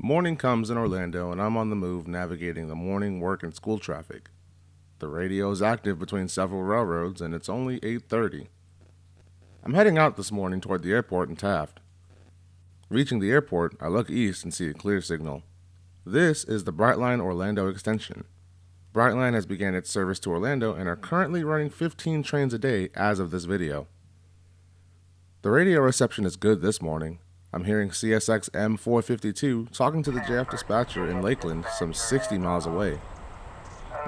Morning comes in Orlando, and I'm on the move navigating the morning work and school traffic. The radio is active between several railroads, and it's only 8:30. I'm heading out this morning toward the airport in Taft. Reaching the airport, I look east and see a clear signal. This is the Brightline Orlando extension. Brightline has begun its service to Orlando and are currently running 15 trains a day as of this video. The radio reception is good this morning. I'm hearing CSX M452 talking to the JF dispatcher in Lakeland, some 60 miles away.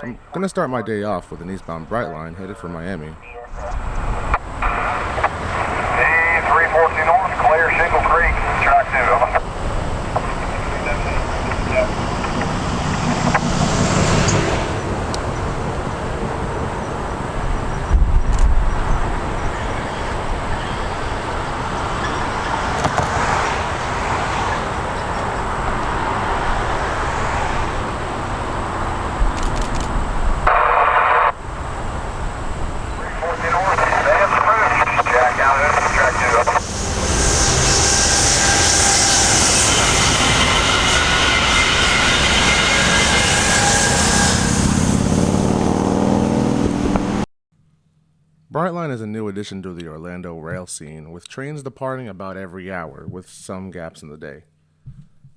I'm going to start my day off with an eastbound Brightline headed for Miami. D314 North, clear Shingle Creek, track 2, over. Brightline is a new addition to the Orlando rail scene, with trains departing about every hour, with some gaps in the day.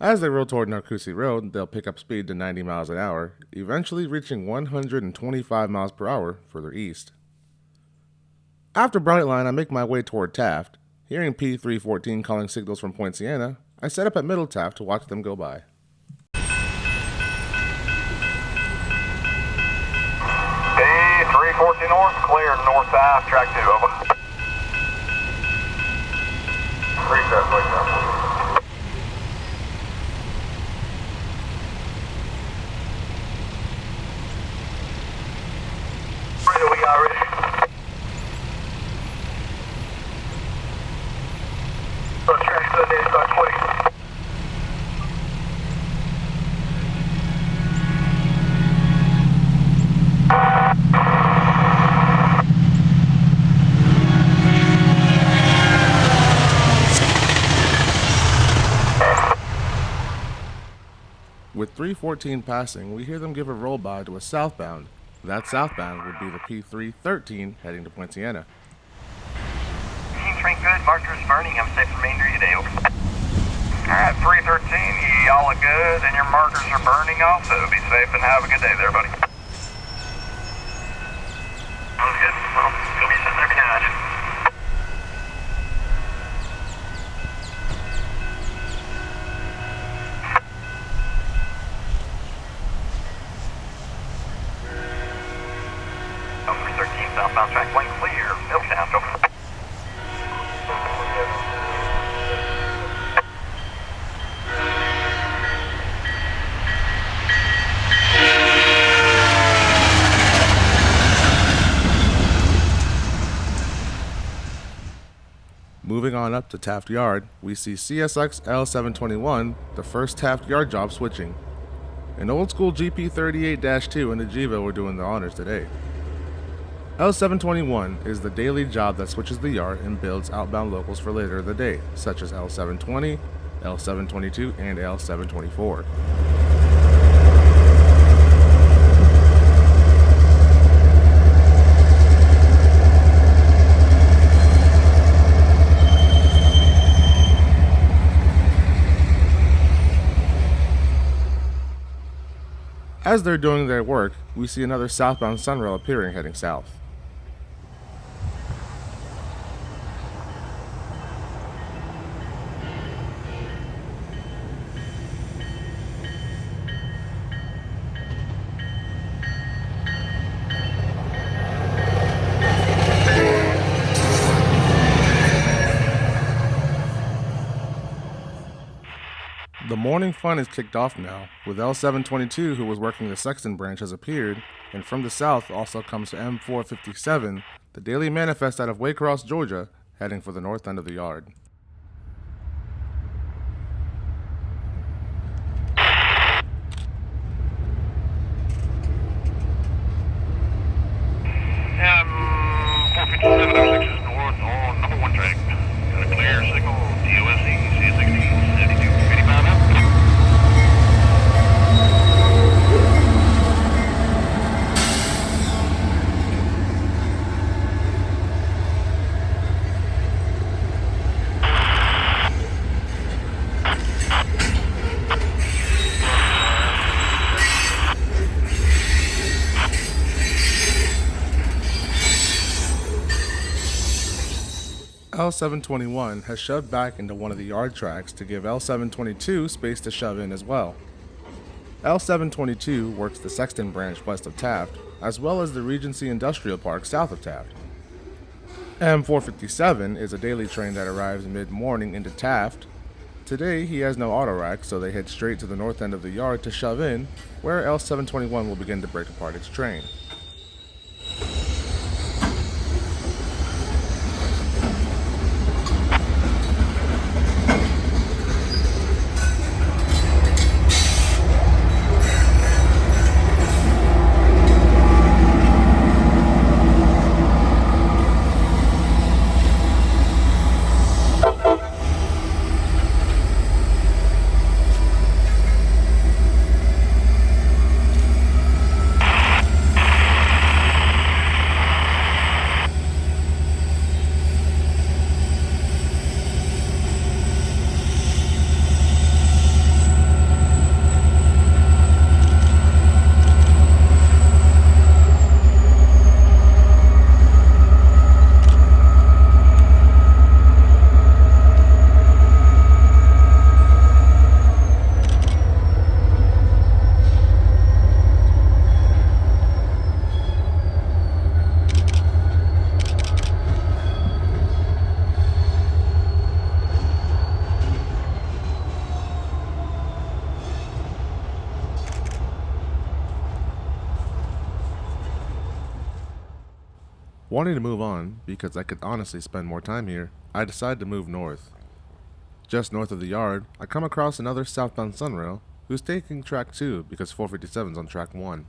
As they roll toward Narcoossee Road, they'll pick up speed to 90 miles an hour, eventually reaching 125 miles per hour further east. After Brightline, I make my way toward Taft. Hearing P314 calling signals from Point Siena, I set up at Middle Taft to watch them go by. D314 North, clear North Taft, track 2, over. Reset, please, we got ready. Track 7, start 20. With 314 passing, we hear them give a roll by to a southbound. That southbound would be the P313 heading to Point Siena. Team train good, markers burning, I'm safe remainder of your day, over. Alright, 313, y'all are good, and your markers are burning also. Be safe and have a good day there, buddy. Sounds good. Well, you'll be sitting there behind you. Number 13, southbound track lane clear. Milltown, over. Moving on up to Taft Yard, we see CSX L721, the first Taft Yard job switching. An old school GP38-2 and the Jiva were doing the honors today. L721 is the daily job that switches the yard and builds outbound locals for later in the day, such as L720, L722, and L724. As they're doing their work, we see another southbound Sunrail appearing heading south. The morning fun is kicked off now, with L722, who was working the Sexton branch, has appeared, and from the south also comes M457, the daily manifest out of Waycross, Georgia, heading for the north end of the yard. M457 06 is north on number 1 track. Got a clear signal, DOSC, C16, 72, 85 out. L721 has shoved back into one of the yard tracks to give L722 space to shove in as well. L722 works the Sexton branch west of Taft, as well as the Regency Industrial Park south of Taft. M457 is a daily train that arrives mid-morning into Taft. Today he has no auto rack, so they head straight to the north end of the yard to shove in, where L721 will begin to break apart its train. Wanting to move on, because I could honestly spend more time here, I decide to move north. Just north of the yard, I come across another southbound Sunrail who's taking track 2 because 457's on track 1.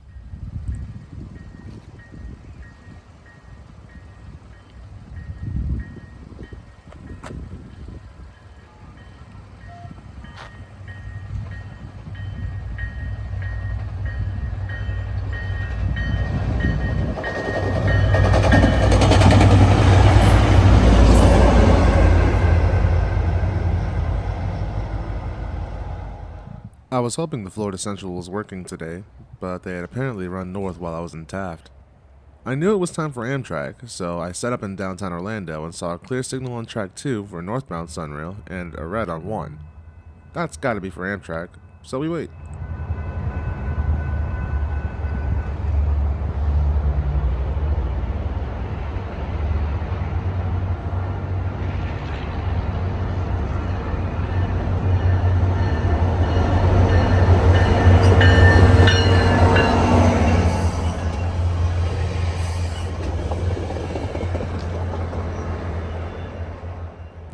I was hoping the Florida Central was working today, but they had apparently run north while I was in Taft. I knew it was time for Amtrak, so I set up in downtown Orlando and saw a clear signal on track 2 for northbound Sunrail and a red on 1. That's gotta be for Amtrak, so we wait.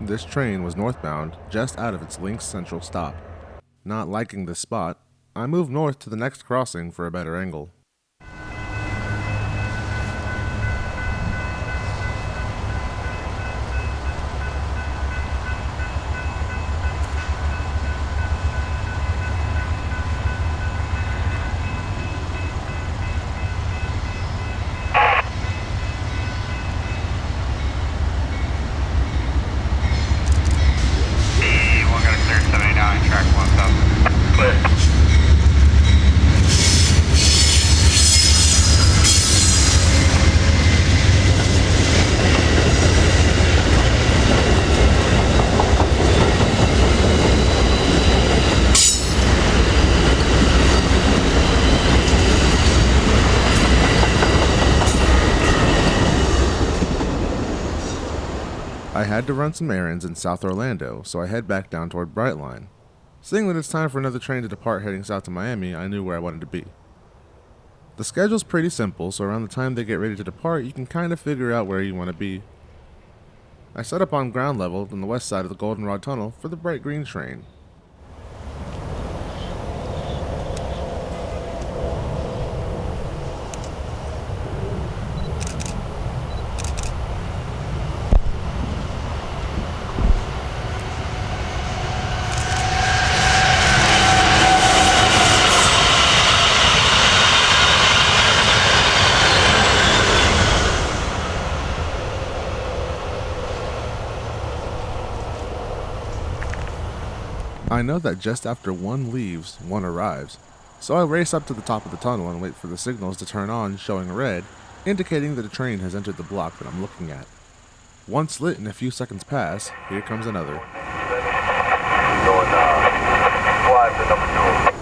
This train was northbound, just out of its Lynx Central stop. Not liking this spot, I moved north to the next crossing for a better angle. One got a clear 79, track 1 south. Clear. I had to run some errands in South Orlando, so I head back down toward Brightline. Seeing that it's time for another train to depart heading south to Miami, I knew where I wanted to be. The schedule's pretty simple, so around the time they get ready to depart, you can kind of figure out where you want to be. I set up on ground level on the west side of the Goldenrod Tunnel for the bright green train. I know that just after one leaves, one arrives, so I race up to the top of the tunnel and wait for the signals to turn on showing red, indicating that a train has entered the block that I'm looking at. One slit and a few seconds pass, here comes another. Going slide to number 2.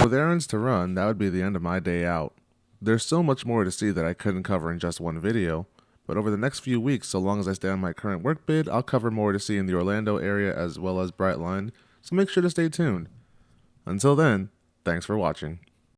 With errands to run, that would be the end of my day out. There's so much more to see that I couldn't cover in just one video, but over the next few weeks, so long as I stay on my current work bid, I'll cover more to see in the Orlando area as well as Brightline, so make sure to stay tuned. Until then, thanks for watching.